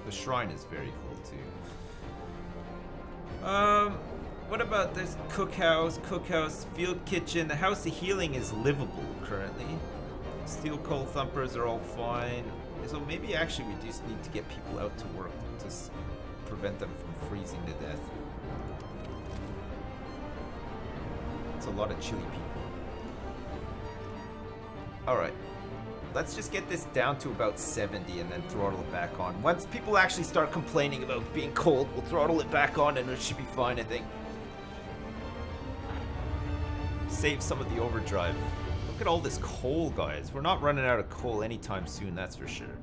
The shrine is very cool too. What about this cookhouse, field kitchen? The house of healing is livable currently. Steel coal thumpers are all fine. So maybe actually we just need to get people out to work to prevent them from freezing to death. It's a lot of chilly people. Alright. Let's just get this down to about 70 and then throttle it back on. Once people actually start complaining about being cold, we'll throttle it back on and it should be fine, I think. Save some of the overdrive. Look at all this coal, guys. We're not running out of coal anytime soon, that's for sure.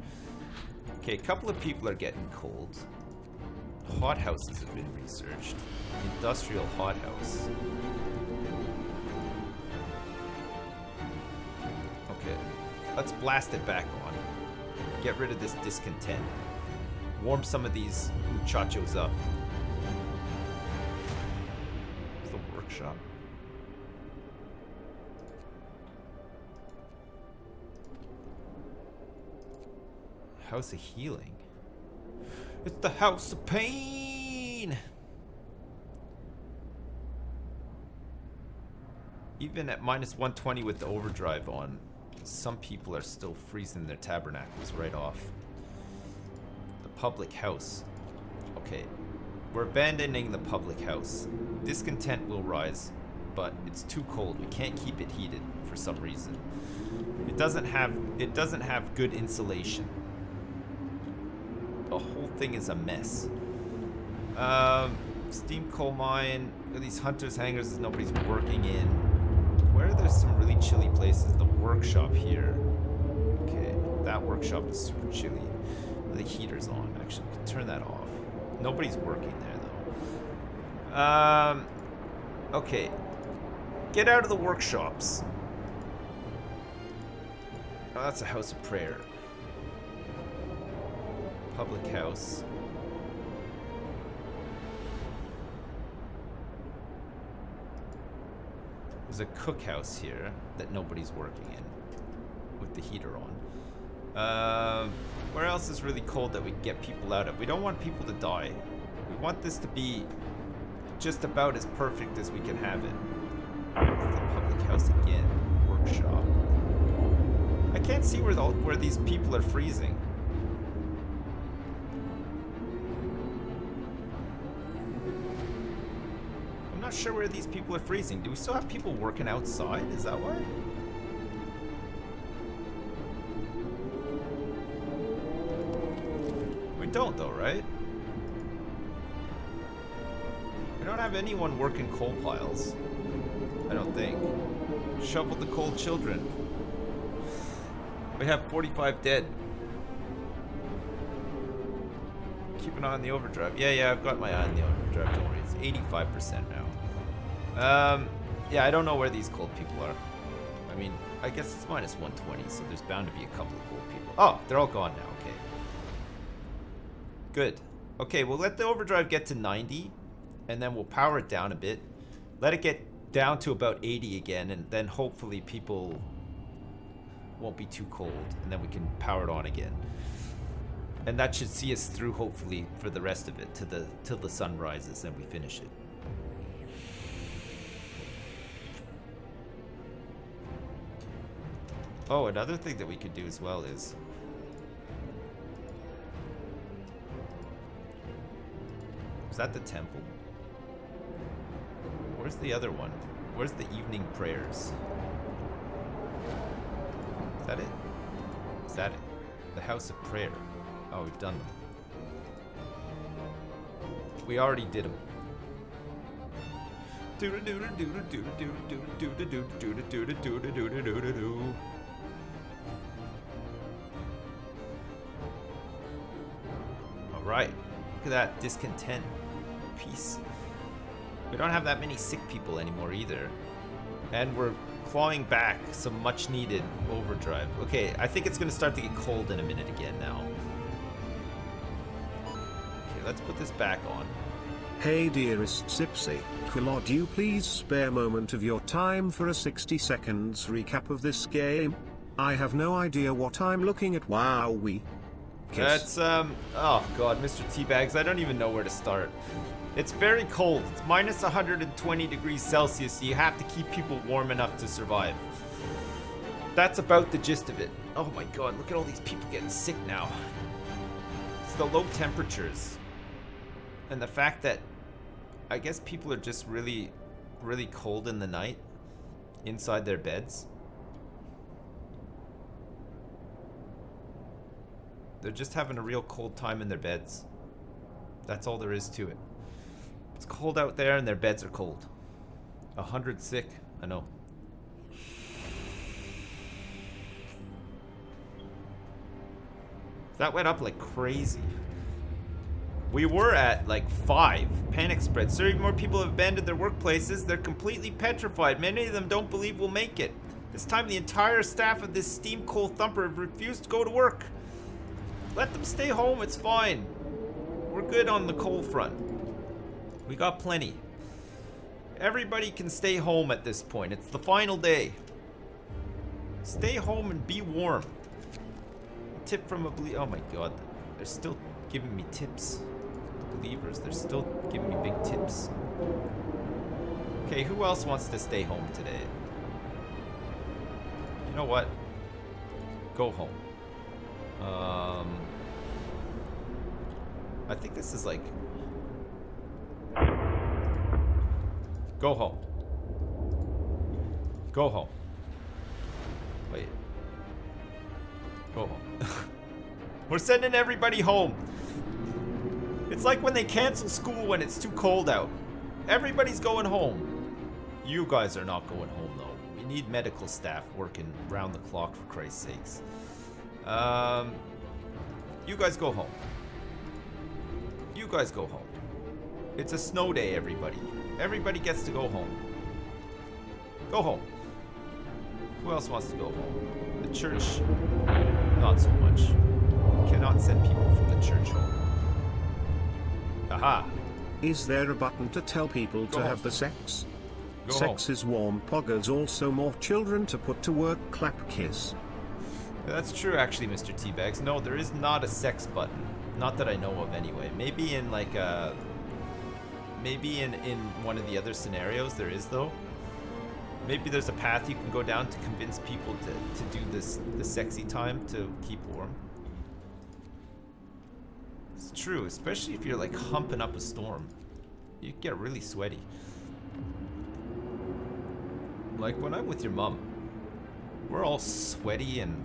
Okay, a couple of people are getting cold. Hothouses have been researched. Industrial hothouse. Okay, let's blast it back on. Get rid of this discontent. Warm some of these muchachos up. What's the workshop? House of healing. It's the house of pain. Even at minus 120 with the overdrive on, some people are still freezing their tabernacles right off. The public house. Okay, we're abandoning the public house. Discontent will rise, but it's too cold. We can't keep it heated for some reason. It doesn't have good insulation. The whole thing is a mess. Steam coal mine. These hunters' hangars that nobody's working in. Where are there some really chilly places? The workshop here. Okay, that workshop is super chilly. The heater's on. Actually, we can turn that off. Nobody's working there though. Okay. Get out of the workshops. Oh, that's a house of prayer. Public house. There's a cookhouse here that nobody's working in with the heater on. Where else is really cold that we can get people out of? We don't want people to die. We want this to be just about as perfect as we can have it. The public house again. Workshop. I can't see where these people are freezing. I'm not sure where these people are freezing. Do we still have people working outside? Is that why? We don't though, right? We don't have anyone working coal piles. I don't think. Shovel the cold children. We have 45 dead. Keep an eye on the overdrive. Yeah, I've got my eye on the overdrive. Don't worry, it's 85% now. Yeah, I don't know where these cold people are. I mean, I guess it's minus 120, so there's bound to be a couple of cold people. Oh, they're all gone now. Okay. Good. Okay, we'll let the overdrive get to 90, and then we'll power it down a bit. Let it get down to about 80 again, and then hopefully people won't be too cold, and then we can power it on again. And that should see us through, hopefully, for the rest of it, till the sun rises and we finish it. Oh, another thing that we could do as well is... Is that the temple? Where's the other one? Where's the evening prayers? Is that it? Is that it? The house of prayer. Oh, we've done them. We already did them. Alright. Look at that. Discontent. Peace. We don't have that many sick people anymore either. And we're clawing back some much needed overdrive. Okay, I think it's going to start to get cold in a minute again now. Okay, let's put this back on. Hey dearest Sipsy, could you please spare a moment of your time for a 60 seconds recap of this game? I have no idea what I'm looking at. Wowee. kiss. That's, oh god, Mr. Teabags, I don't even know where to start. It's very cold. It's minus 120 degrees Celsius, so you have to keep people warm enough to survive. That's about the gist of it. Oh my god, look at all these people getting sick now. It's the low temperatures. And the fact that I guess people are just really, really cold in the night inside their beds. They're just having a real cold time in their beds. That's all there is to it. It's cold out there and their beds are cold. 100 sick, I know. That went up like crazy. We were at like 5. Panic spread. Sir, more people have abandoned their workplaces. They're completely petrified. Many of them don't believe we'll make it. This time the entire staff of this steam coal thumper have refused to go to work. Let them stay home, it's fine. We're good on the coal front. We got plenty. Everybody can stay home at this point. It's the final day. Stay home and be warm. Tip from a oh my god. They're still giving me tips. Believers, they're still giving me big tips. Okay, who else wants to stay home today? You know what? Go home. I think this is like... Go home. Go home. Wait. Go home. We're sending everybody home. It's like when they cancel school when it's too cold out. Everybody's going home. You guys are not going home though. We need medical staff working round the clock for Christ's sakes. You guys go home. You guys go home. It's a snow day, everybody. Everybody gets to go home. Go home. Who else wants to go home? The church, not so much. You cannot send people from the church home. Aha. Is there a button to tell people Go to home. have the sex? Go Sex home. is warm. Poggers also more children to put to work. Clap kiss. That's true, actually, Mr. Teabags. No, there is not a sex button. Not that I know of, anyway. Maybe in like a... Maybe in one of the other scenarios there is, though. Maybe there's a path you can go down to convince people to do the sexy time to keep warm. It's true, especially if you're like humping up a storm. You get really sweaty. Like when I'm with your mom, we're all sweaty and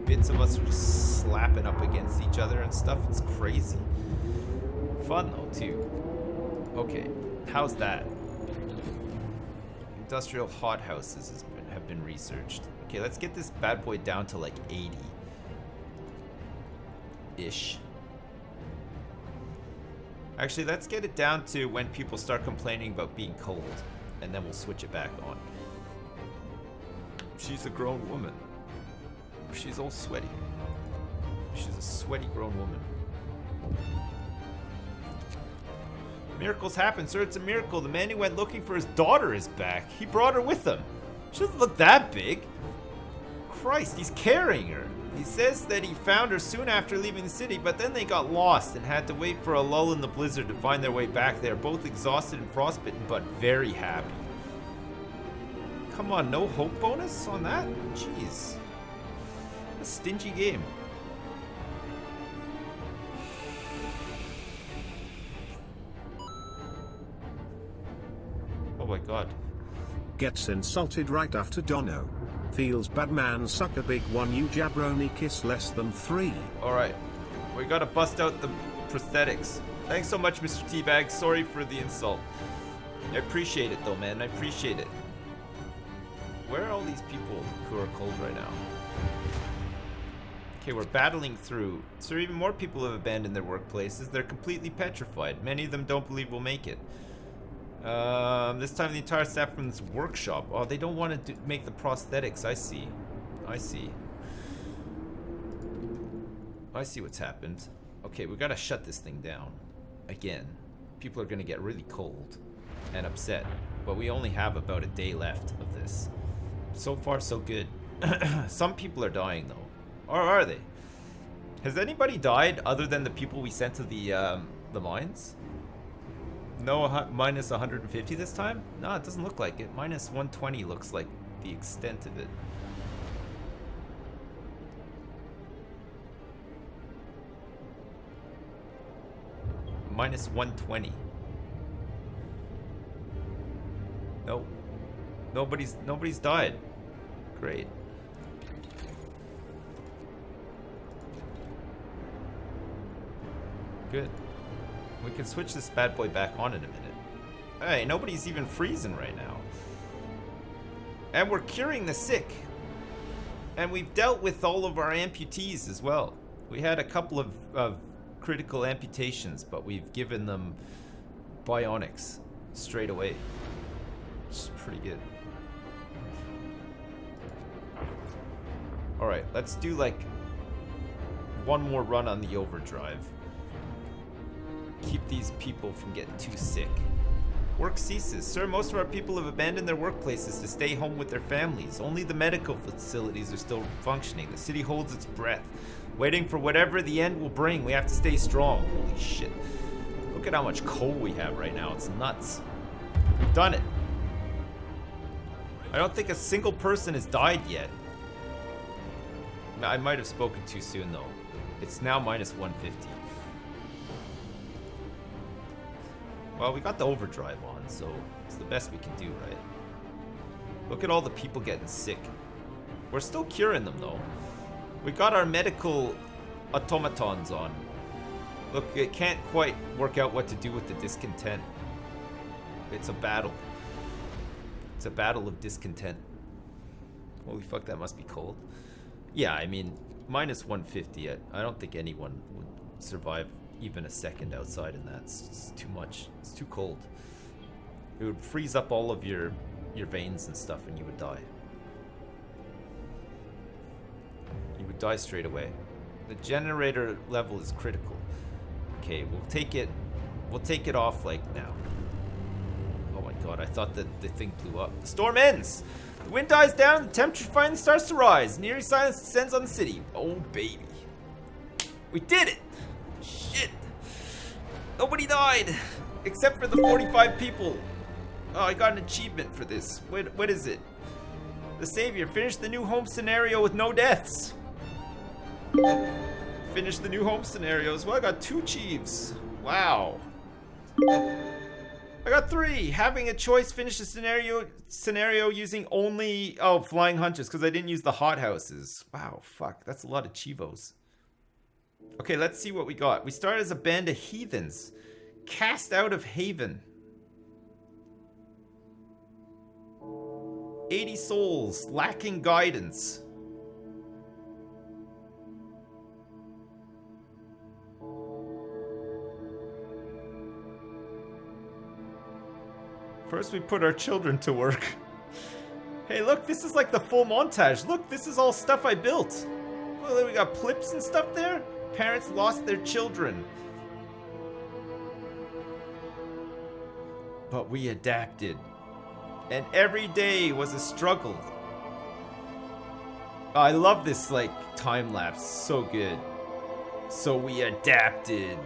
bits of us are just slapping up against each other and stuff. It's crazy. Fun though, too. Okay, how's that? Industrial hothouses have been researched. Okay, let's get this bad boy down to like 80-ish. Actually, let's get it down to when people start complaining about being cold, and then we'll switch it back on. She's a grown woman. She's all sweaty. She's a sweaty grown woman. Miracles happen, sir. It's a miracle. The man who went looking for his daughter is back. He brought her with him. She doesn't look that big. Christ, he's carrying her. He says that he found her soon after leaving the city, but then they got lost and had to wait for a lull in the blizzard to find their way back. They are both exhausted and frostbitten, but very happy. Come on, no hope bonus on that? Jeez. A stingy game. Oh my god. Gets insulted right after Dono. Feels bad man suck a big one you jabroni kiss less than 3. Alright. We gotta bust out the prosthetics. Thanks so much, Mr. Teabag. Sorry for the insult. I appreciate it though, man. I appreciate it. Where are all these people who are cold right now? Okay, we're battling through. So even more people have abandoned their workplaces. They're completely petrified. Many of them don't believe we'll make it. This time the entire staff from this workshop. Oh, they don't want to make the prosthetics. I see. I see. I see what's happened. Okay, we gotta shut this thing down. Again. People are gonna get really cold and upset. But we only have about a day left of this. So far, so good. Some people are dying, though. Or are they? Has anybody died other than the people we sent to the mines? No, minus 150 this time? No, it doesn't look like it. Minus 120 looks like the extent of it. Minus 120. Nope. Nobody's died. Great. Good. We can switch this bad boy back on in a minute. Hey, nobody's even freezing right now. And we're curing the sick. And we've dealt with all of our amputees as well. We had a couple of critical amputations, but we've given them bionics straight away. Which is pretty good. Alright, let's do like one more run on the overdrive. Keep these people from getting too sick. Work ceases. Sir, most of our people have abandoned their workplaces to stay home with their families. Only the medical facilities are still functioning. The city holds its breath, waiting for whatever the end will bring. We have to stay strong. Holy shit. Look at how much coal we have right now. It's nuts. We've done it. I don't think a single person has died yet. I might have spoken too soon though. It's now minus 150. Well, we got the overdrive on, so it's the best we can do, right? Look at all the people getting sick. We're still curing them, though. We got our medical automatons on. Look, it can't quite work out what to do with the discontent. It's a battle. It's a battle of discontent. Holy fuck, that must be cold. Yeah, I mean, minus 150, I don't think anyone would survive even a second outside in that. It's too much. It's too cold. It would freeze up all of your veins and stuff and you would die. You would die straight away. The generator level is critical. Okay, we'll take it off like now. Oh my god, I thought that the thing blew up. The storm ends! The wind dies down, the temperature finally starts to rise. An eerie silence descends on the city. Oh baby. We did it! Shit! Nobody died! Except for the 45 people. Oh, I got an achievement for this. What is it? The Savior finished the new home scenario with no deaths. Finish the new home scenarios. Well, I got 2 achieves. Wow. I got 3. Having a choice, finish the scenario using only flying hunters because I didn't use the hothouses. Wow, fuck, that's a lot of chivos. Okay, let's see what we got. We started as a band of heathens, cast out of haven. 80 souls, lacking guidance. First we put our children to work. Hey look, this is like the full montage. Look, this is all stuff I built. Well, we got plips and stuff there. Parents lost their children. But we adapted. And every day was a struggle. I love this like time lapse. So good. So we adapted.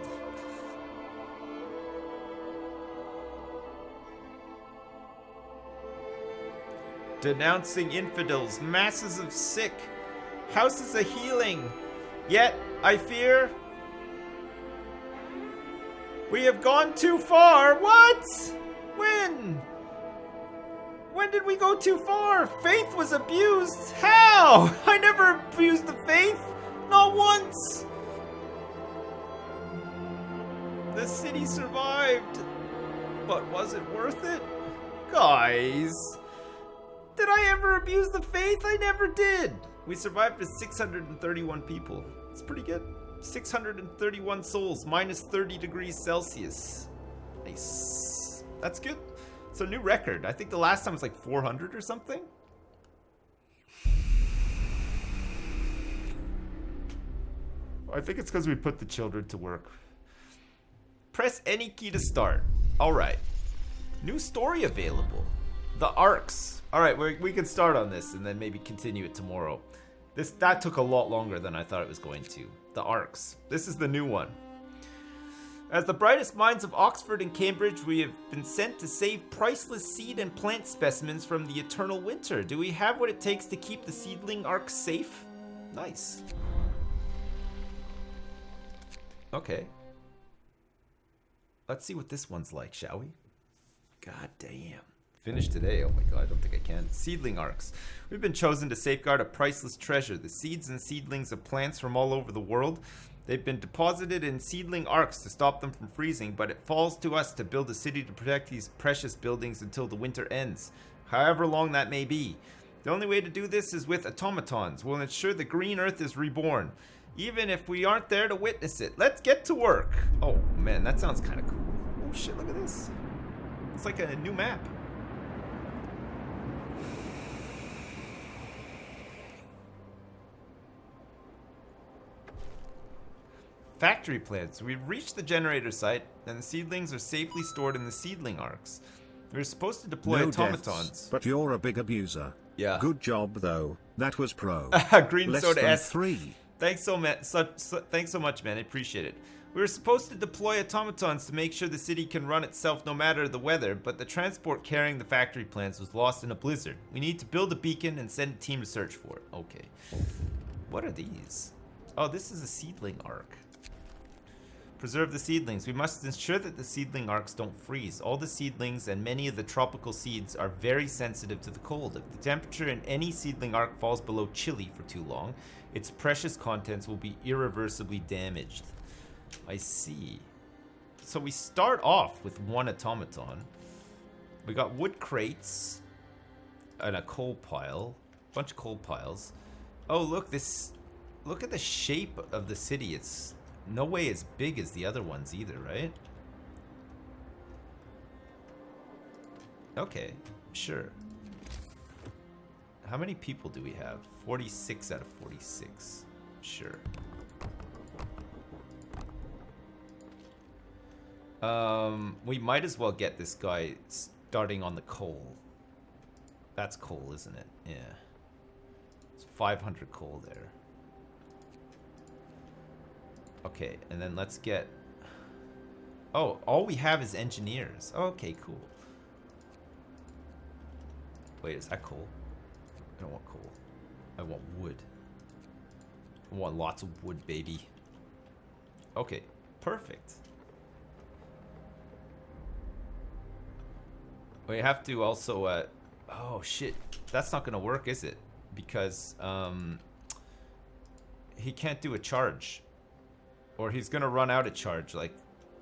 Denouncing infidels, masses of sick, houses of healing. Yet, I fear, we have gone too far. What? When? When did we go too far? Faith was abused. How? I never abused the faith. Not once. The city survived. But was it worth it? Guys. Did I ever abuse the faith? I never did. We survived with 631 people. It's pretty good. 631 souls, minus 30 degrees Celsius. Nice. That's good. It's a new record. I think the last time was like 400 or something. I think it's because we put the children to work. Press any key to start. All right. New story available. The Arcs. All right, we can start on this and then maybe continue it tomorrow. That took a lot longer than I thought it was going to. the arcs. This is the new one. As the brightest minds of Oxford and Cambridge, we have been sent to save priceless seed and plant specimens from the eternal winter. Do we have what it takes to keep the seedling arcs safe? Nice. Okay. Let's see what this one's like, shall we? God damn. Finish today. Oh my god, I don't think I can. Seedling arcs. We've been chosen to safeguard a priceless treasure, the seeds and seedlings of plants from all over the world. They've been deposited in seedling arcs to stop them from freezing, but it falls to us to build a city to protect these precious buildings until the winter ends, however long that may be. The only way to do this is with automatons. We'll ensure the green earth is reborn, even if we aren't there to witness it. Let's get to work. Oh man, that sounds kind of cool. Oh shit, look at this. It's like a new map. Factory plants. We've reached the generator site, and the seedlings are safely stored in the seedling arcs. We're supposed to deploy automatons. Deaths, but you're a big abuser. Yeah. Good job, though. That was pro. Green Less Soda than S. 3. Thanks so much. Thanks so much, man. I appreciate it. We were supposed to deploy automatons to make sure the city can run itself no matter the weather, but the transport carrying the factory plants was lost in a blizzard. We need to build a beacon and send a team to search for it. Okay. What are these? Oh, this is a seedling arc. Preserve the seedlings. We must ensure that the seedling arcs don't freeze. All the seedlings and many of the tropical seeds are very sensitive to the cold. If the temperature in any seedling arc falls below chilly for too long, its precious contents will be irreversibly damaged. I see. So we start off with one automaton. We got wood crates and a coal pile. A bunch of coal piles. Oh, look, this... Look at the shape of the city. It's no way as big as the other ones either, right? Okay, sure. How many people do we have? 46 out of 46. Sure. We might as well get this guy starting on the coal. That's coal, isn't it? Yeah. It's 500 coal there. Okay, and then let's get... Oh, all we have is engineers. Okay, cool. Wait, is that coal? I don't want coal. I want wood. I want lots of wood, baby. Okay, perfect. We have to also, oh shit. That's not gonna work, is it? Because, he can't do a charge. Or he's gonna run out of charge, like,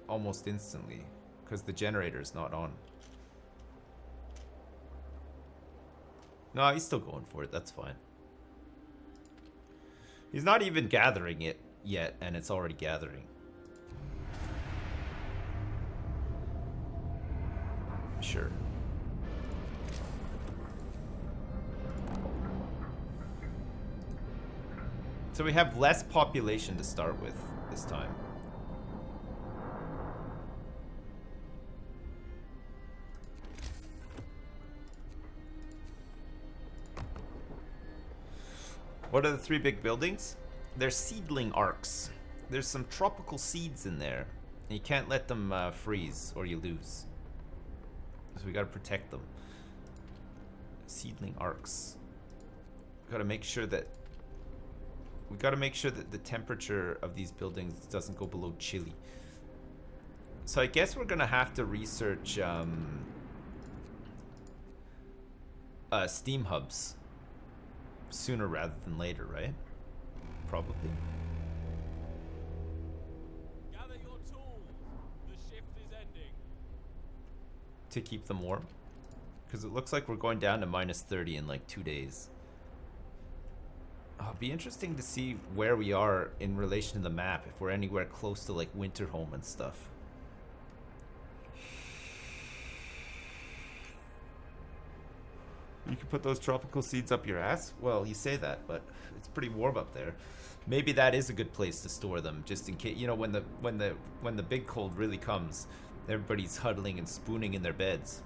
almost instantly. Because the generator is not on. No, he's still going for it. That's fine. He's not even gathering it yet, and it's already gathering. Sure. So we have less population to start with this time. What are the three big buildings? They're seedling arcs. There's some tropical seeds in there. And you can't let them freeze or you lose. So we gotta protect them. Seedling arcs. We gotta make sure that the temperature of these buildings doesn't go below chilly. So I guess we're gonna have to research steam hubs sooner rather than later, right? Probably. Gather your tools. The shift is ending. To keep them warm? Because it looks like we're going down to -30 in like 2 days. Oh, it'd be interesting to see where we are in relation to the map, if we're anywhere close to like Winterhome and stuff. You can put those tropical seeds up your ass? Well, you say that, but it's pretty warm up there. Maybe that is a good place to store them, just in case, you know, when the big cold really comes, everybody's huddling and spooning in their beds.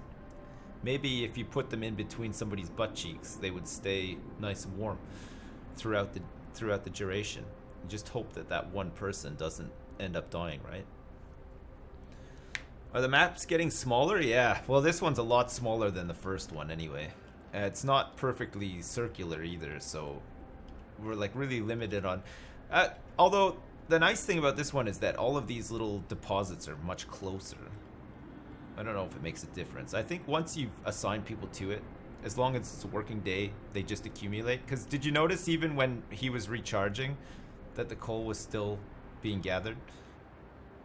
Maybe if you put them in between somebody's butt cheeks, they would stay nice and warm throughout the duration. You just hope that that one person doesn't end up dying, right? Are the maps getting smaller? Yeah. Well, this one's a lot smaller than the first one anyway. It's not perfectly circular either, so we're like really limited on... although, the nice thing about this one is that all of these little deposits are much closer. I don't know if it makes a difference. I think once you've assigned people to it, as long as it's a working day, they just accumulate. Because did you notice even when he was recharging that the coal was still being gathered?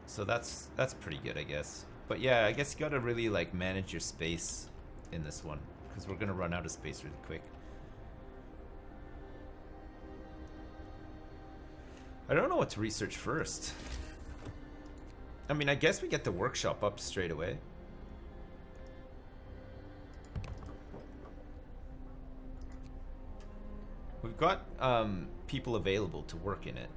So that's pretty good, I guess. But yeah, I guess you gotta really like manage your space in this one, because we're gonna run out of space really quick. I don't know what to research first. I mean, I guess we get the workshop up straight away. We've got people available to work in it.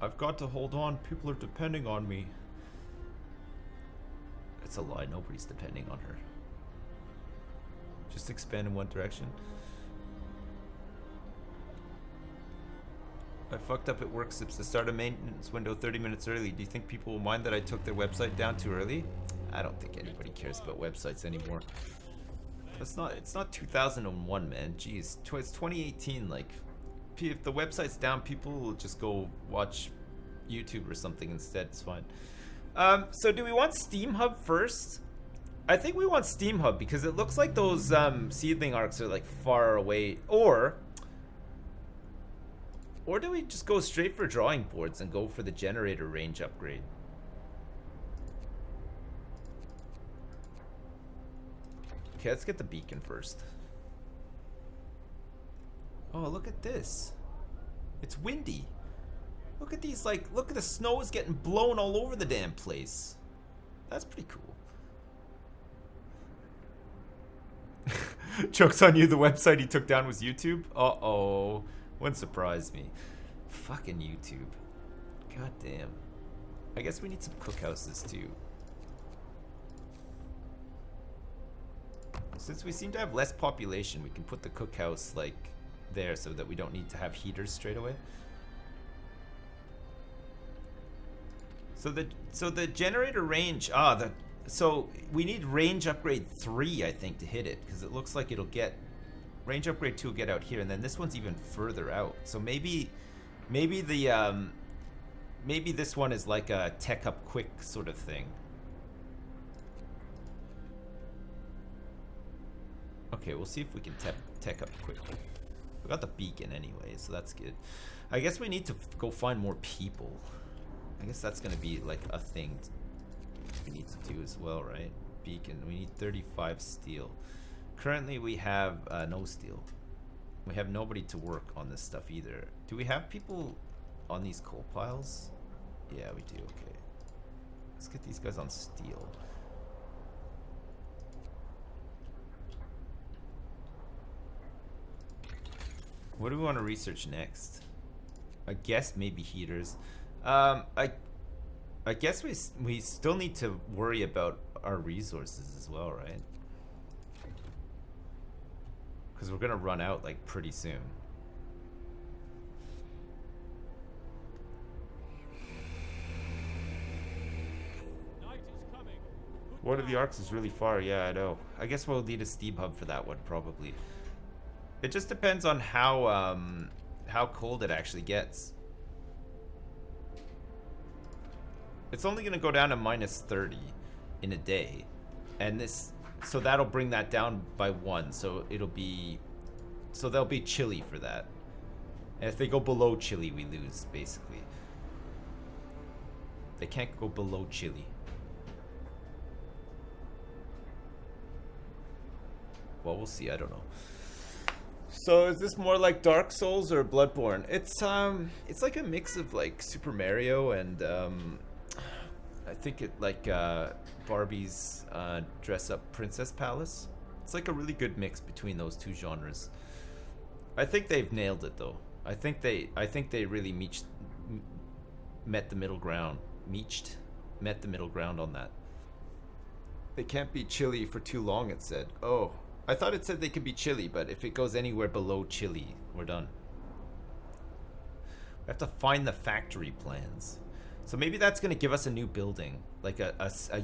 I've got to hold on. People are depending on me. It's a lie. Nobody's depending on her. Just expand in one direction. I fucked up at work, Sips. To start a maintenance window 30 minutes early. Do you think people will mind that I took their website down too early? I don't think anybody cares about websites anymore. It's not 2001, man. Jeez, it's 2018. Like, if the website's down, people will just go watch YouTube or something instead. It's fine. So do we want Steam Hub first? I think we want Steam Hub because it looks like those seedling arcs are like far away. Or do we just go straight for drawing boards and go for the generator range upgrade? Okay, let's get the beacon first. Oh, look at this. It's windy. Look at these, like, look at the snow is getting blown all over the damn place. That's pretty cool. Joke's on you, the website he took down was YouTube? Uh-oh. Wouldn't surprise me. Fucking YouTube. God damn. I guess we need some cookhouses too. Since we seem to have less population, we can put the cookhouse like there so that we don't need to have heaters straight away. So the generator range, so we need range upgrade 3, I think, to hit it, because it looks like it'll get range upgrade 2 will get out here, and then this one's even further out. So maybe the maybe this one is like a tech up quick sort of thing. Okay, we'll see if we can tech up quickly. We got the beacon anyway, so that's good. I guess we need to go find more people. I guess that's gonna be like a thing we need to do as well, right? Beacon, we need 35 steel. Currently we have no steel. We have nobody to work on this stuff either. Do we have people on these coal piles? Yeah, we do, okay. Let's get these guys on steel. What do we want to research next? I guess maybe heaters. I guess we still need to worry about our resources as well, right? Because we're gonna run out like pretty soon. Night is coming. One of the arcs is really far. Yeah, I know. I guess we'll need a Steam Hub for that one probably. It just depends on how cold it actually gets. It's only gonna go down to -30 in a day, and so that'll bring that down by 1. So they'll be chilly for that. And if they go below chilly, we lose basically. They can't go below chilly. Well, we'll see. I don't know. So is this more like Dark Souls or Bloodborne? It's like a mix of like Super Mario and I think it like Barbie's Dress Up Princess Palace. It's like a really good mix between those two genres. I think they've nailed it though. I think they really met the middle ground. Met the middle ground on that. They can't be chilly for too long, it said. Oh, I thought it said they could be chilly, but if it goes anywhere below chilly, we're done. We have to find the factory plans. So maybe that's going to give us a new building. Like a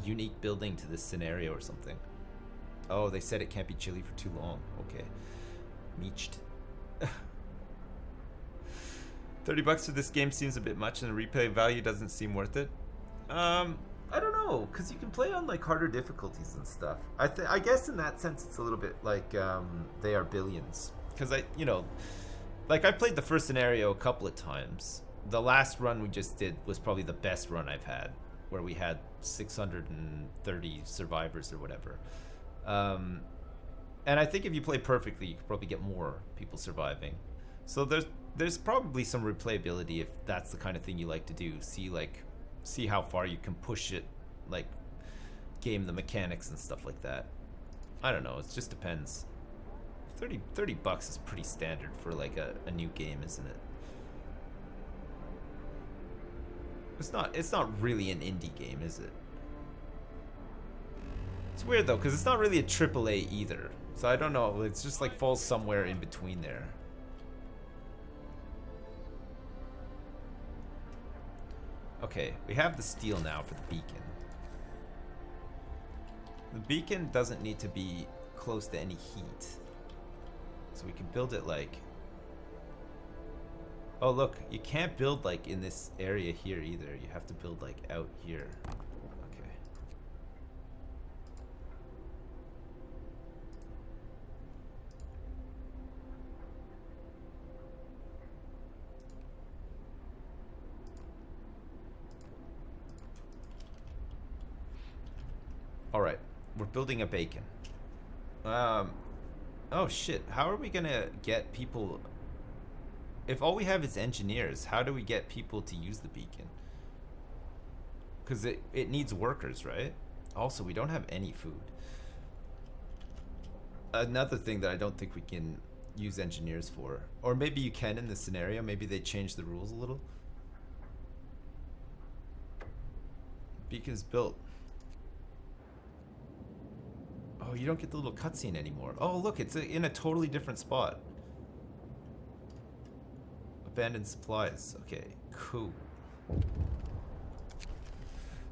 unique building to this scenario or something. Oh, they said it can't be chilly for too long. Okay. Meached. $30 for this game seems a bit much and the replay value doesn't seem worth it. I don't know, because you can play on like harder difficulties and stuff. I guess in that sense it's a little bit like They Are Billions. Because like I played the first scenario a couple of times. The last run we just did was probably the best run I've had, where we had 630 survivors or whatever. And I think if you play perfectly, you could probably get more people surviving. So there's probably some replayability if that's the kind of thing you like to do. See how far you can push it, like game the mechanics and stuff like that. I don't know, it just depends. $30 is pretty standard for like a new game, isn't it? It's not really an indie game, is it? It's weird though, because it's not really a AAA either. So I don't know, it's just like falls somewhere in between there. Okay, we have the steel now for the beacon. The beacon doesn't need to be close to any heat. So we can build it like... Oh look, you can't build like in this area here either. You have to build like out here. Okay. Alright, we're building a beacon. Oh shit, how are we gonna get people... If all we have is engineers, how do we get people to use the beacon? Because it needs workers, right? Also, we don't have any food. Another thing that I don't think we can use engineers for. Or maybe you can in this scenario. Maybe they changed the rules a little. Beacon's built. Oh, you don't get the little cutscene anymore. Oh, look, it's in a totally different spot. Abandoned supplies. Okay, cool.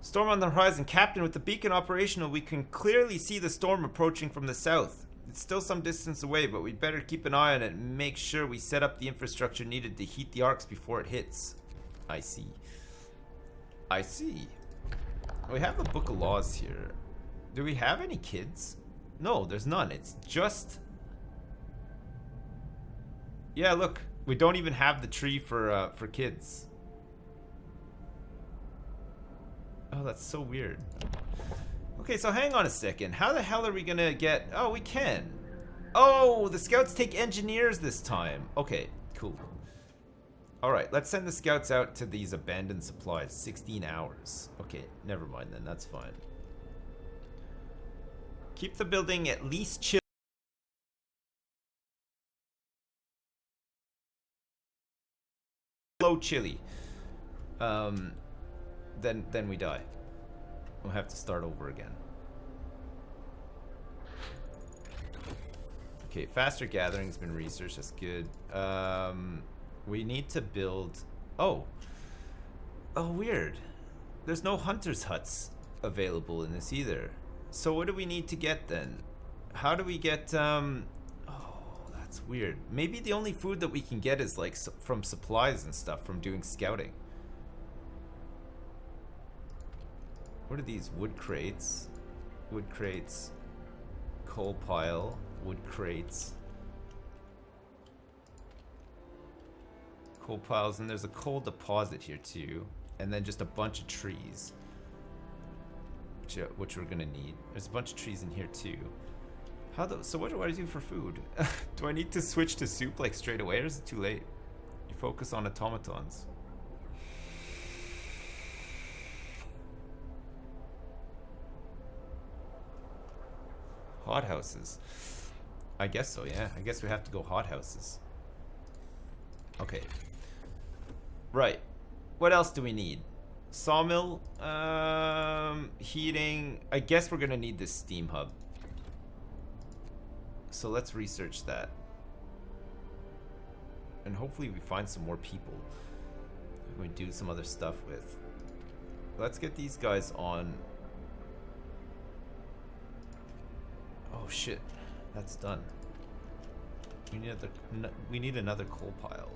Storm on the horizon. Captain, with the beacon operational, we can clearly see the storm approaching from the south. It's still some distance away, but we'd better keep an eye on it and make sure we set up the infrastructure needed to heat the arcs before it hits. I see. I see. We have the Book of Laws here. Do we have any kids? No, there's none. It's just... Yeah, look. We don't even have the tree for kids. Oh, that's so weird. Okay, so hang on a second. How the hell are we gonna get... Oh, we can. Oh, the scouts take engineers this time. Okay, cool. Alright, let's send the scouts out to these abandoned supplies. 16 hours. Okay, never mind then. That's fine. Keep the building at least chill. Low chilly. Then we die. We'll have to start over again. Okay, faster gathering's been researched. That's good. We need to build... Oh, weird. There's no hunters' huts available in this either. So what do we need to get then? How do we get... That's weird. Maybe the only food that we can get is like from supplies and stuff from doing scouting. What are these? Wood crates. Wood crates. Coal pile. Wood crates. Coal piles. And there's a coal deposit here too. And then just a bunch of trees. Which we're gonna need. There's a bunch of trees in here too. So what do I do for food? Do I need to switch to soup like straight away, or is it too late? You focus on automatons. Hothouses. I guess so, yeah. I guess we have to go hothouses. Okay. Right. What else do we need? Sawmill. Heating. I guess we're gonna need this steam hub. So let's research that. And hopefully we find some more people. we do some other stuff with. Let's get these guys on. Oh shit, that's done. We need another coal pile.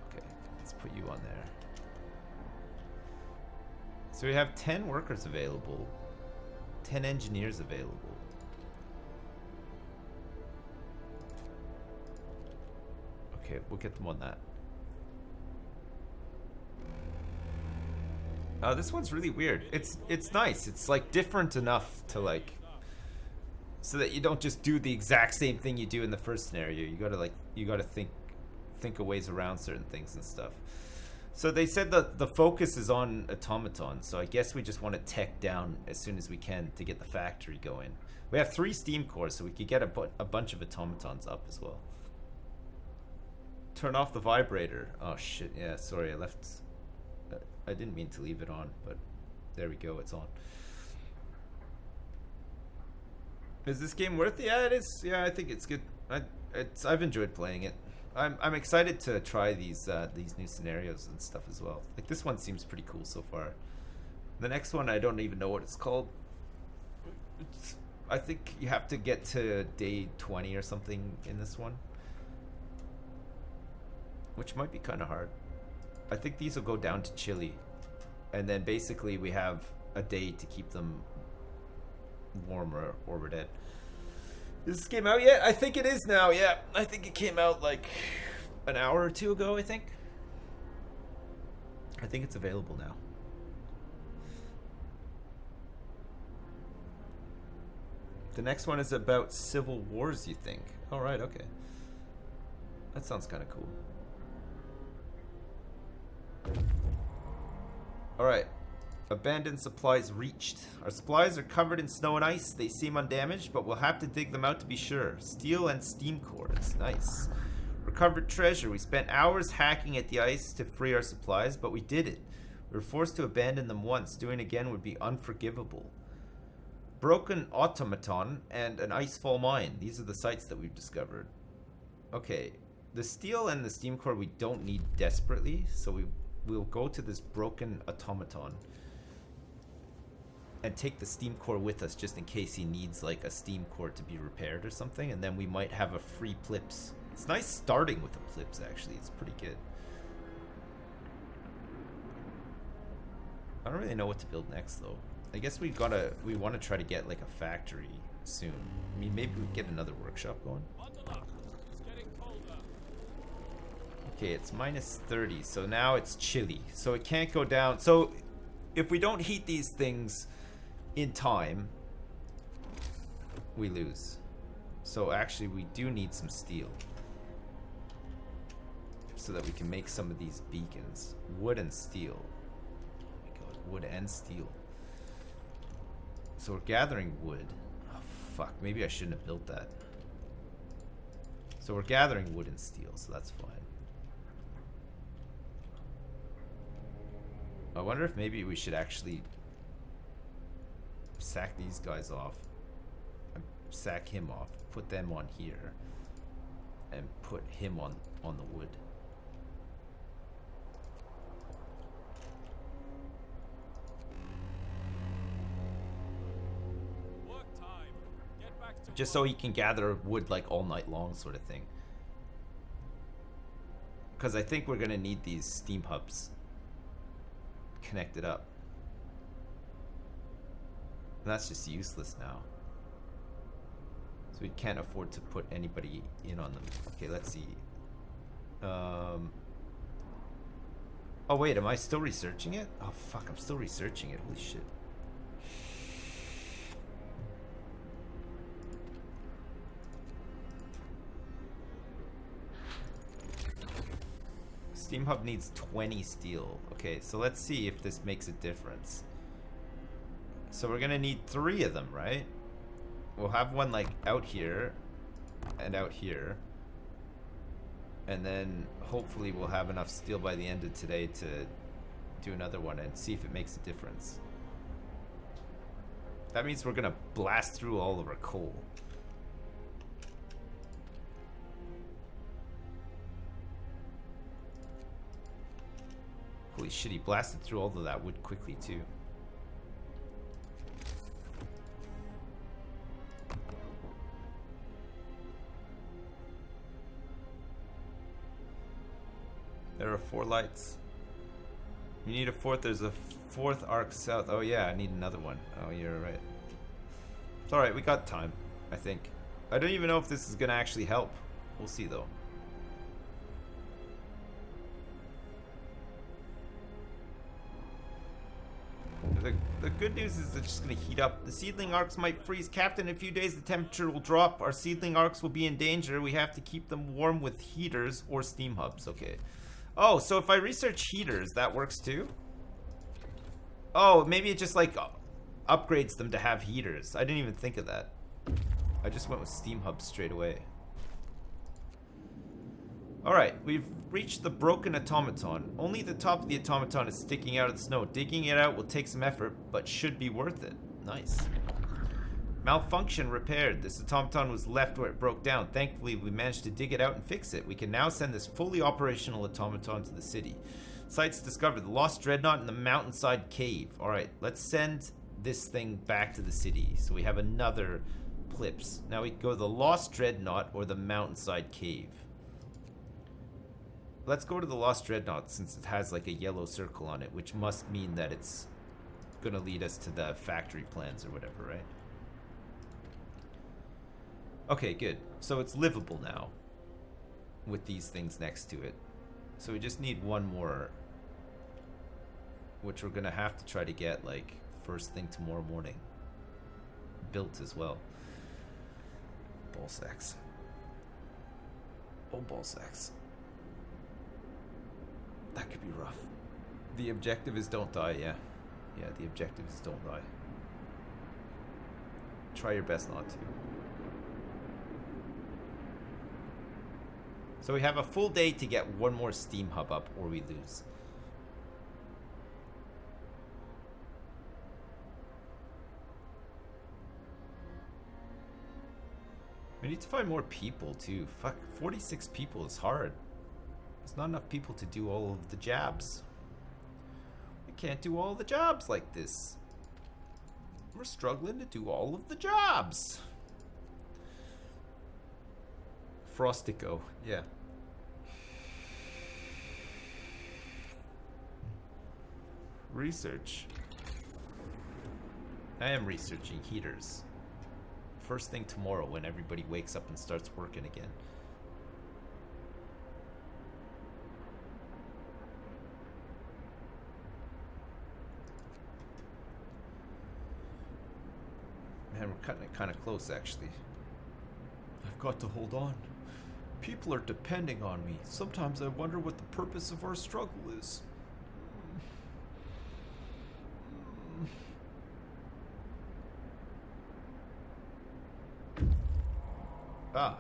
Okay, let's put you on there. So we have 10 workers available, 10 engineers available. Okay, we'll get them on that. This one's really weird. It's nice. It's like different enough to like, so that you don't just do the exact same thing you do in the first scenario. You gotta think of ways around certain things and stuff. So they said that the focus is on automaton. So I guess we just want to tech down as soon as we can to get the factory going. We have 3 steam cores, so we could get a bunch of automatons up as well. Turn off the vibrator. Oh shit, yeah, sorry, I didn't mean to leave it on, but there we go, it's on. Is this game worth it? Yeah, it is. Yeah, I think it's good. I've enjoyed playing it. I'm excited to try these new scenarios and stuff as well. Like this one seems pretty cool so far. The next one I don't even know what it's called. I think you have to get to day 20 or something in this one, which might be kind of hard. I think these will go down to Chile, and then basically we have a day to keep them warm or we're dead. Is this game out yet? I think it is now, yeah. I think it came out like an hour or 2 ago, I think. I think it's available now. The next one is about civil wars, you think? Alright, okay. That sounds kind of cool. Alright. Abandoned supplies reached. Our supplies are covered in snow and ice. They seem undamaged, but we'll have to dig them out to be sure. Steel and steam cores. Nice. Recovered treasure. We spent hours hacking at the ice to free our supplies, but we did it. We were forced to abandon them once. Doing it again would be unforgivable. Broken automaton and an icefall mine. These are the sites that we've discovered. Okay. The steel and the steam core we don't need desperately, so we'll go to this broken automaton and take the steam core with us just in case he needs like a steam core to be repaired or something, and then we might have a free plips. It's nice starting with the plips, actually. It's pretty good. I don't really know what to build next though. I guess we want to try to get like a factory soon. I mean, maybe we get another workshop going. It's getting colder. Okay, it's minus 30, so now it's chilly, so it can't go down. So if we don't heat these things in time, we lose. So actually we do need some steel so that we can make some of these beacons. Wood and steel. Oh my god, wood and steel. So we're gathering wood. Oh fuck, maybe I shouldn't have built that. So we're gathering wood and steel, so that's fine. I wonder if maybe we should actually sack these guys off, sack him off, put them on here, and put him on the wood. Work time. Get back to Just so he can gather wood like all night long, sort of thing. Because I think we're gonna need these steam hubs connected up. And that's just useless now. So we can't afford to put anybody in on them. Okay, let's see. Oh wait, am I still researching it? Oh fuck, I'm still researching it. Holy shit. Steam Hub needs 20 steel. Okay, so let's see if this makes a difference. So we're gonna need 3 of them, right? We'll have one like out here and out here. And then hopefully we'll have enough steel by the end of today to do another one and see if it makes a difference. That means we're gonna blast through all of our coal. Holy shit, he blasted through all of that wood quickly too. There are 4 lights. You need a 4th. There's a 4th arc south. Oh yeah, I need another one. Oh, you're right. It's alright, we got time, I think. I don't even know if this is gonna actually help. We'll see though. The good news is it's just going to heat up. The seedling arcs might freeze. Captain, in a few days the temperature will drop. Our seedling arcs will be in danger. We have to keep them warm with heaters or steam hubs. Okay. Oh, so if I research heaters, that works too? Oh, maybe it just like upgrades them to have heaters. I didn't even think of that. I just went with steam hubs straight away. Alright, we've reached the broken automaton. Only the top of the automaton is sticking out of the snow. Digging it out will take some effort, but should be worth it. Nice. Malfunction repaired. This automaton was left where it broke down. Thankfully, we managed to dig it out and fix it. We can now send this fully operational automaton to the city. Sites discovered. The lost dreadnought in the mountainside cave. Alright, let's send this thing back to the city. So we have another Plips. Now we can go to the lost dreadnought or the mountainside cave. Let's go to the Lost Dreadnought since it has like a yellow circle on it, which must mean that it's gonna lead us to the factory plans or whatever, right? Okay, good. So it's livable now with these things next to it. So we just need one more, which we're gonna have to try to get like first thing tomorrow morning built as well. Ball sacks. Oh, ball sacks. That could be rough. The objective is don't die, yeah. Yeah, the objective is don't die. Try your best not to. So we have a full day to get one more steam hub up or we lose. We need to find more people too. Fuck, 46 people is hard. There's not enough people to do all of the jobs. We can't do all the jobs like this. We're struggling to do all of the jobs. Frostico, yeah. Research. I am researching heaters. First thing tomorrow when everybody wakes up and starts working again. Man, we're cutting it kind of close, actually. I've got to hold on. People are depending on me. Sometimes I wonder what the purpose of our struggle is. Ah,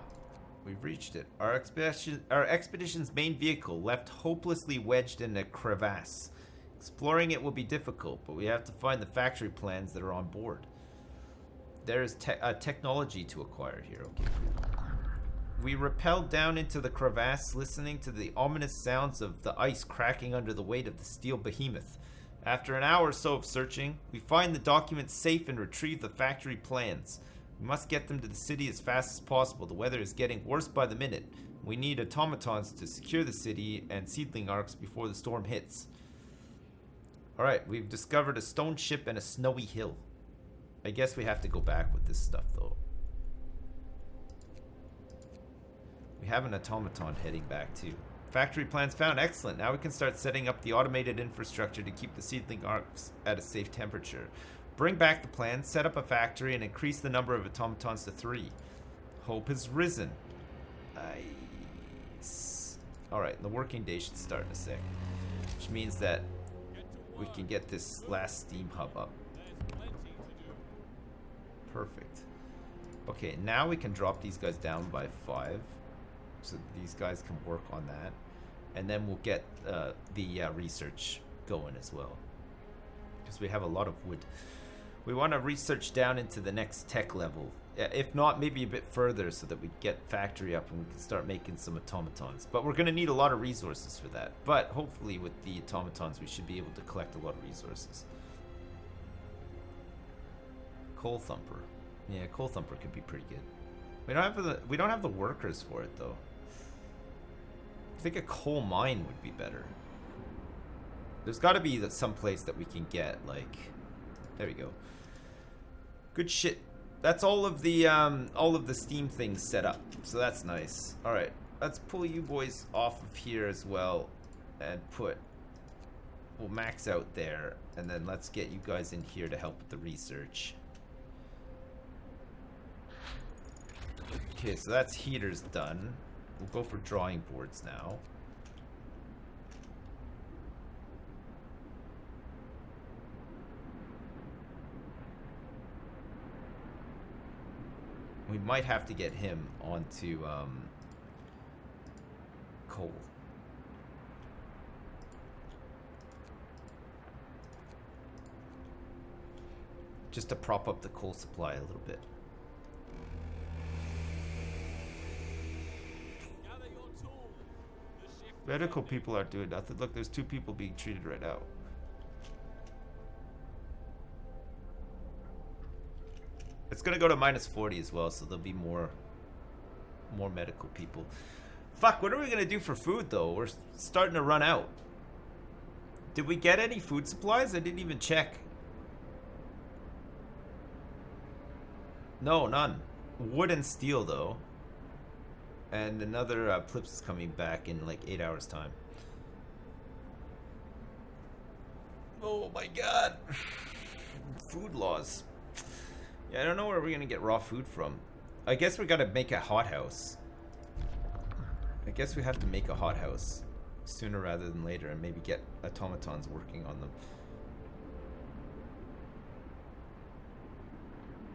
we've reached it. Our expedition's main vehicle left hopelessly wedged in a crevasse. Exploring it will be difficult, but we have to find the factory plans that are on board. There is technology to acquire here. Okay, cool. We rappelled down into the crevasse, listening to the ominous sounds of the ice cracking under the weight of the steel behemoth. After an hour or so of searching, we find the documents safe and retrieve the factory plans. We must get them to the city as fast as possible. The weather is getting worse by the minute. We need automatons to secure the city and seedling arcs before the storm hits. Alright, we've discovered a stone ship and a snowy hill. I guess we have to go back with this stuff, though. We have an automaton heading back, too. Factory plans found. Excellent. Now we can start setting up the automated infrastructure to keep the seedling arcs at a safe temperature. Bring back the plans, set up a factory, and increase the number of automatons to 3. Hope has risen. Nice. Alright, the working day should start in a sec. Which means that we can get this last steam hub up. Perfect. Okay, now we can drop these guys down by 5. So these guys can work on that. And then we'll get the research going as well. Because we have a lot of wood. We want to research down into the next tech level Yeah, if not, maybe a bit further so that we get factory up and we can start making some automatons. But we're going to need a lot of resources for that. But hopefully with the automatons, we should be able to collect a lot of resources. Coal Thumper. Yeah, Coal Thumper could be pretty good. We don't have the workers for it, though. I think a coal mine would be better. There's got to be some place that we can get, like... There we go. Good shit. That's all of the steam things set up, so that's nice. All right, let's pull you boys off of here as well, and we'll max out there, and then let's get you guys in here to help with the research. Okay, so that's heaters done. We'll go for drawing boards now. We might have to get him onto coal. Just to prop up the coal supply a little bit. Gather your tools. The shift is Medical coming. people aren't doing nothing. Look, there's 2 people being treated right now. It's gonna go to -40 as well, so there'll be more medical people. Fuck, what are we gonna do for food though? We're starting to run out. Did we get any food supplies? I didn't even check. No, none. Wood and steel though. And another Plips is coming back in like 8 hours time. Oh my god. Food laws. Yeah, I don't know where we're gonna get raw food from. I guess we gotta make a hothouse. I guess we have to make a hothouse sooner rather than later and maybe get automatons working on them.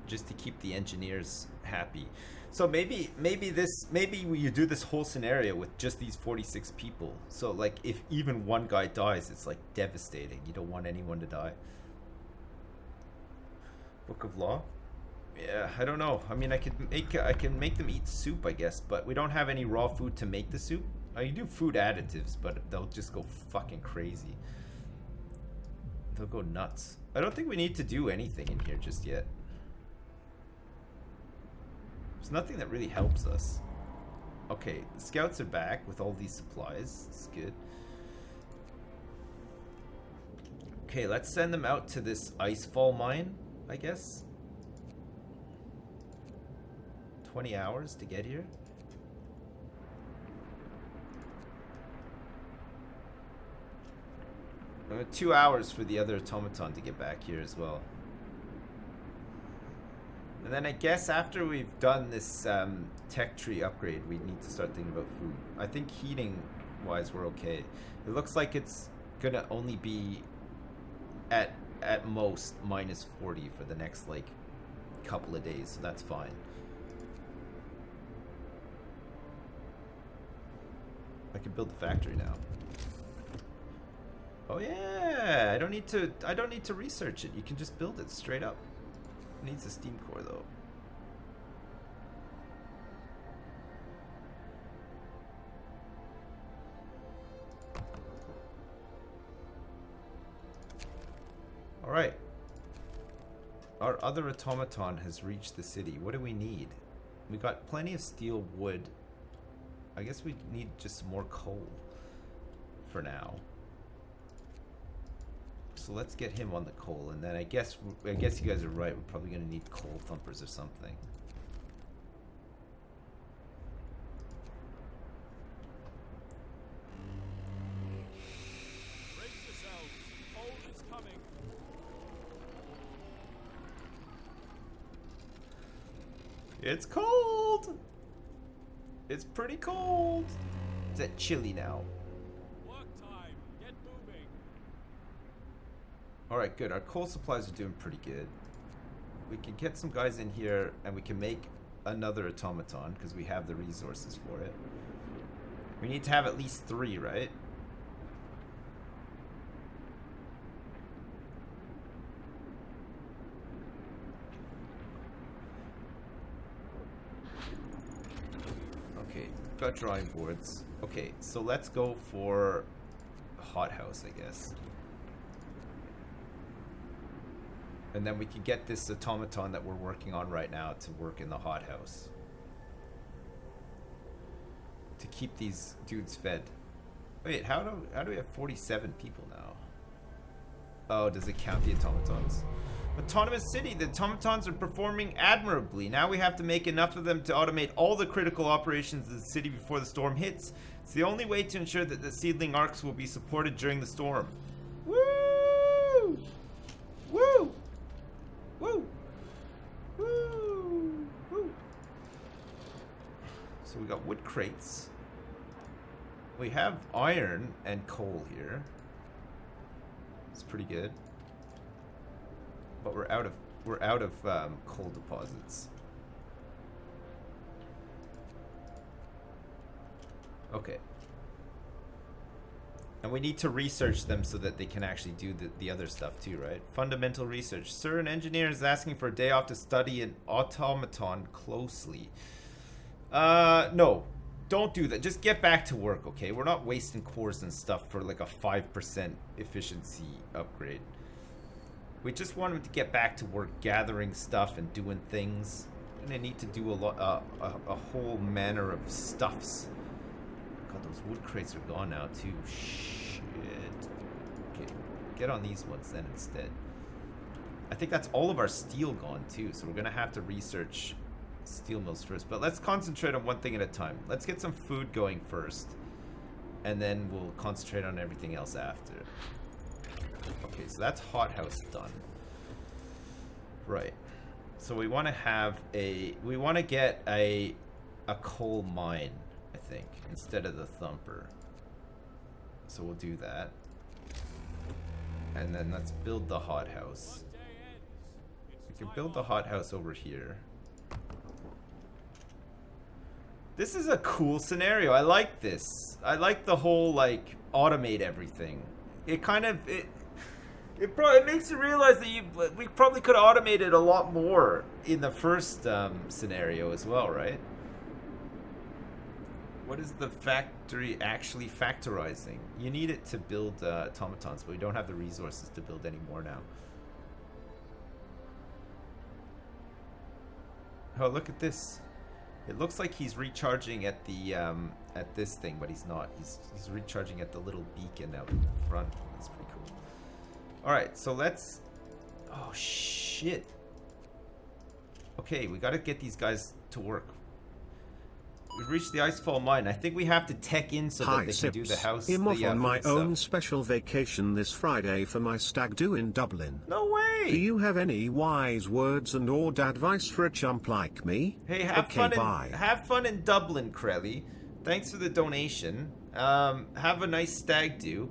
Just to keep the engineers happy. So maybe you do this whole scenario with just these 46 people. So like if even one guy dies, it's like devastating. You don't want anyone to die. Book of Law? Yeah, I don't know. I mean, I can make them eat soup, I guess, but we don't have any raw food to make the soup. I can do food additives, but they'll just go fucking crazy. They'll go nuts. I don't think we need to do anything in here just yet. There's nothing that really helps us. Okay, the scouts are back with all these supplies. It's good. Okay, let's send them out to this icefall mine, I guess. 20 hours to get here. 2 hours for the other automaton to get back here as well. And then I guess after we've done this tech tree upgrade, we need to start thinking about food. I think heating wise we're okay. It looks like it's gonna only be at most -40 for the next like couple of days, so that's fine. I can build the factory now. Oh yeah, I don't need to research it. You can just build it straight up. It needs a steam core though. All right. Our other automaton has reached the city. What do we need? We got plenty of steel, wood. I guess we need just some more coal for now. So let's get him on the coal, and then I guess you guys are right. We're probably gonna need coal thumpers or something. Brace yourselves. Cold is coming. It's cold. It's pretty cold. It's at chilly now. Work time. Get moving. All right, good. Our coal supplies are doing pretty good. We can get some guys in here, and we can make another automaton because we have the resources for it. We need to have at least 3, right? got drawing boards. Okay, so let's go for hothouse, I guess. And then we can get this automaton that we're working on right now to work in the hothouse. To keep these dudes fed. Wait, how do we have 47 people now? Oh, does it count the automatons? Autonomous City, the automatons are performing admirably. Now we have to make enough of them to automate all the critical operations of the city before the storm hits. It's the only way to ensure that the seedling arcs will be supported during the storm. Woo! Woo! Woo! Woo! Woo! So we got wood crates. We have iron and coal here. It's pretty good. But we're out of coal deposits. Okay. And we need to research them so that they can actually do the other stuff too, right? Fundamental research. Sir, an engineer is asking for a day off to study an automaton closely. No. Don't do that. Just get back to work, okay? We're not wasting cores and stuff for like a 5% efficiency upgrade. We just want him to get back to work, gathering stuff and doing things. We're gonna need to do a whole manner of stuffs. God, those wood crates are gone now too. Shit. Okay, get on these ones then instead. I think that's all of our steel gone too, so we're gonna have to research steel mills first. But let's concentrate on one thing at a time. Let's get some food going first, and then we'll concentrate on everything else after. Okay, so that's hothouse done. Right. So we want to have we want to get a coal mine, I think, instead of the thumper. So we'll do that. And then let's build the hothouse. We can build the hothouse over here. This is a cool scenario. I like this. I like the whole, like, automate everything. It kind of... It makes you realize that we probably could have automated a lot more in the first scenario as well, right? What is the factory actually factorizing? You need it to build automatons, but we don't have the resources to build any more now. Oh, look at this. It looks like he's recharging at the at this thing, but he's not. He's recharging at the little beacon out front. That's pretty cool. All right, so let's. Oh shit. Okay, we got to get these guys to work. We've reached the Icefall Mine. I think we have to tech in so that they can do the house. I'm off on my own special vacation this Friday for my stag do in Dublin. No way! Do you have any wise words and or advice for a chump like me? Hey, have fun in Dublin, Crelly. Thanks for the donation. Have a nice stag do.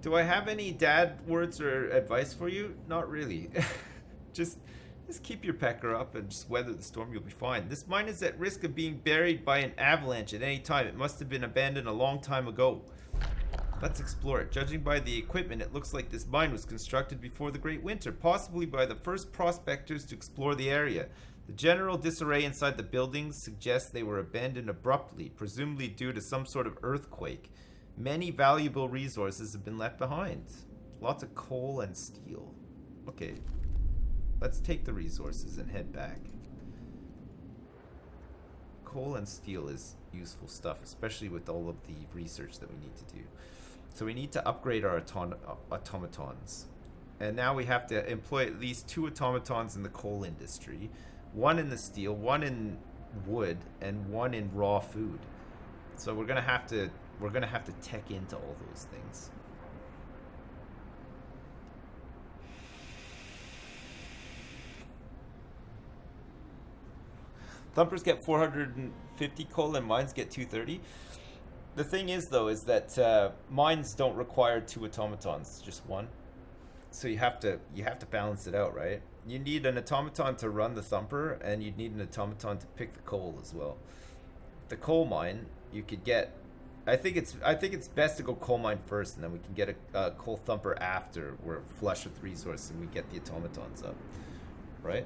Do I have any dad words or advice for you? Not really. Just keep your pecker up and just weather the storm. You'll be fine. This mine is at risk of being buried by an avalanche at any time. It must have been abandoned a long time ago. Let's explore it. Judging by the equipment, it looks like this mine was constructed before the Great Winter, possibly by the first prospectors to explore the area. The general disarray inside the buildings suggests they were abandoned abruptly, presumably due to some sort of earthquake. Many valuable resources have been left behind. Lots of coal and steel. Okay. Let's take the resources and head back. Coal and steel is useful stuff, especially with all of the research that we need to do. So we need to upgrade our automatons. And now we have to employ at least 2 automatons in the coal industry, 1 in the steel, 1 in wood, and 1 in raw food. So we're gonna have to tech into all those things. Thumpers get 450 coal and mines get 230. The thing is, though, is that mines don't require 2 automatons, just 1. So you have to balance it out, right? You need an automaton to run the thumper, and you need an automaton to pick the coal as well. The coal mine, you could get. I think it's best to go coal mine first, and then we can get a coal thumper after we're flush with resources and we get the automatons up, right?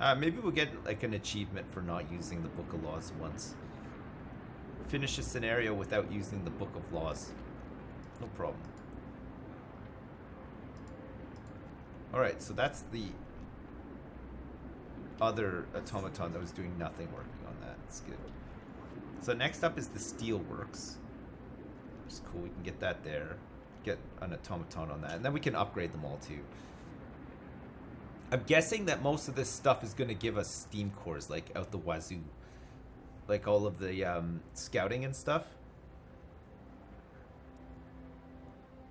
Maybe we'll get like an achievement for not using the Book of Laws once. Finish a scenario without using the Book of Laws. No problem. Alright, so that's the other automaton that was doing nothing working on that. That's good. So next up is the Steelworks. Which is cool. We can get that there. Get an automaton on that. And then we can upgrade them all too. I'm guessing that most of this stuff is going to give us steam cores, like out the wazoo. Like all of the scouting and stuff.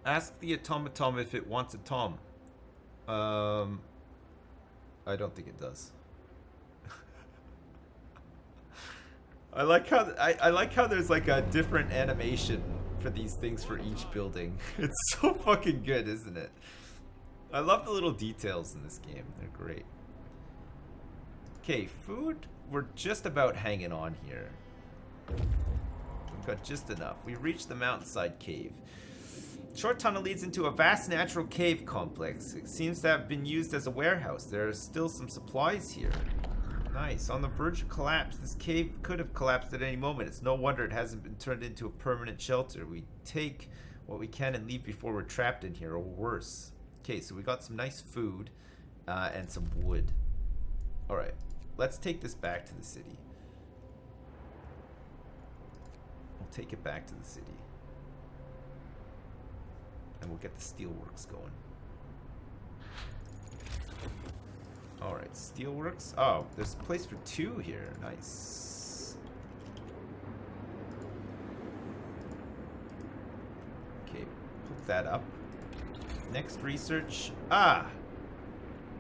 Ask the automaton if it wants a tom. I don't think it does. I like how there's like a different animation for these things for each building. It's so fucking good, isn't it? I love the little details in this game. They're great. Okay, food. We're just about hanging on here. We've got just enough. We reached the mountainside cave. Short tunnel leads into a vast natural cave complex. It seems to have been used as a warehouse. There are still some supplies here. Nice. On the verge of collapse. This cave could have collapsed at any moment. It's no wonder it hasn't been turned into a permanent shelter. We take what we can and leave before we're trapped in here, or worse. Okay, so we got some nice food and some wood. Alright, let's take this back to the city. We'll take it back to the city. And we'll get the steelworks going. Alright, steelworks. Oh, there's a place for 2 here. Nice. Okay, hook that up. Next research. Ah!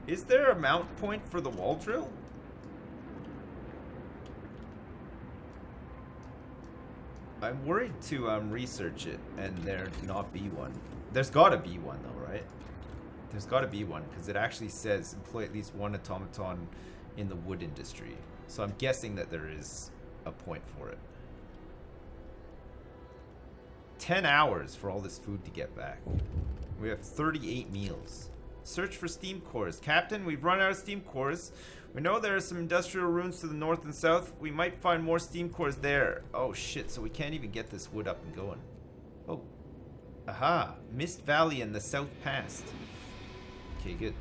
Is there a mount point for the wall drill? I'm worried to research it and there not be one. There's gotta be one though, right? There's gotta be one because it actually says employ at least one automaton in the wood industry. So I'm guessing that there is a point for it. 10 hours for all this food to get back. We have 38 meals. Search for steam cores. Captain, we've run out of steam cores. We know there are some industrial ruins to the north and south. We might find more steam cores there. Oh shit, so we can't even get this wood up and going. Oh. Aha. Mist Valley in the south past. Okay, good.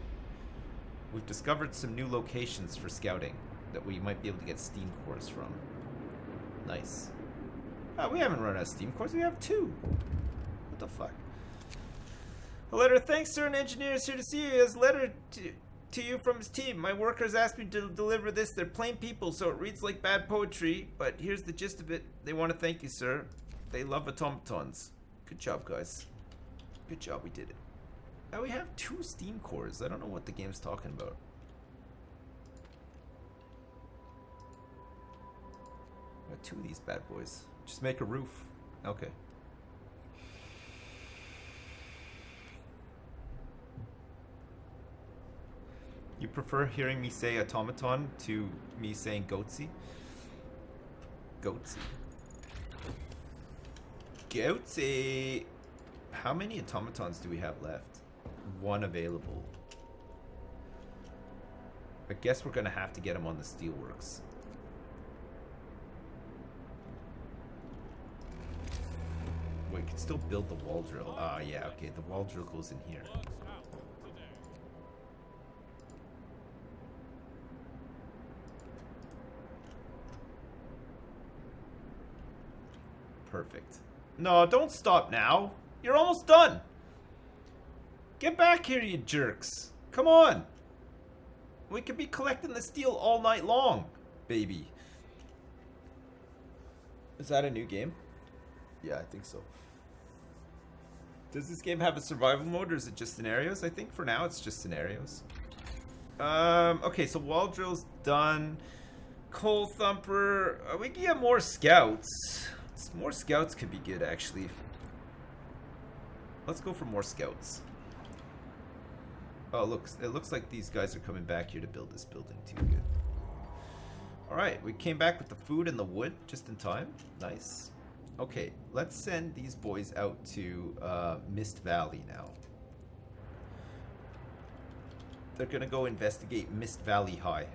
We've discovered some new locations for scouting that we might be able to get steam cores from. Nice. Oh, we haven't run out of steam cores. We have 2. What the fuck? A letter of thanks, sir. An engineer is here to see you. He has a letter to you from his team. My workers asked me to deliver this. They're plain people, so it reads like bad poetry, but here's the gist of it. They want to thank you, sir. They love automatons. Good job, guys. Good job, we did it. Now we have 2 steam cores. I don't know what the game's talking about. Got 2 of these bad boys. Just make a roof. Okay. You prefer hearing me say automaton to me saying goatsy? Goatsy. Goatsy! How many automatons do we have left? 1 available. I guess we're gonna have to get him on the steelworks. We can still build the wall drill. Ah, yeah, okay, the wall drill goes in here. Perfect. No, don't stop now. You're almost done. Get back here, you jerks. Come on. We could be collecting the steel all night long, baby. Is that a new game? Yeah, I think so. Does this game have a survival mode or is it just scenarios? I think for now it's just scenarios. Okay, so wall drill's done. Coal thumper. We can get more scouts. More scouts could be good, actually. Let's go for more scouts. Oh, look, it looks like these guys are coming back here to build this building too. Good. Alright, we came back with the food and the wood just in time. Nice. Okay, let's send these boys out to Mist Valley now. They're gonna go investigate Mist Valley High.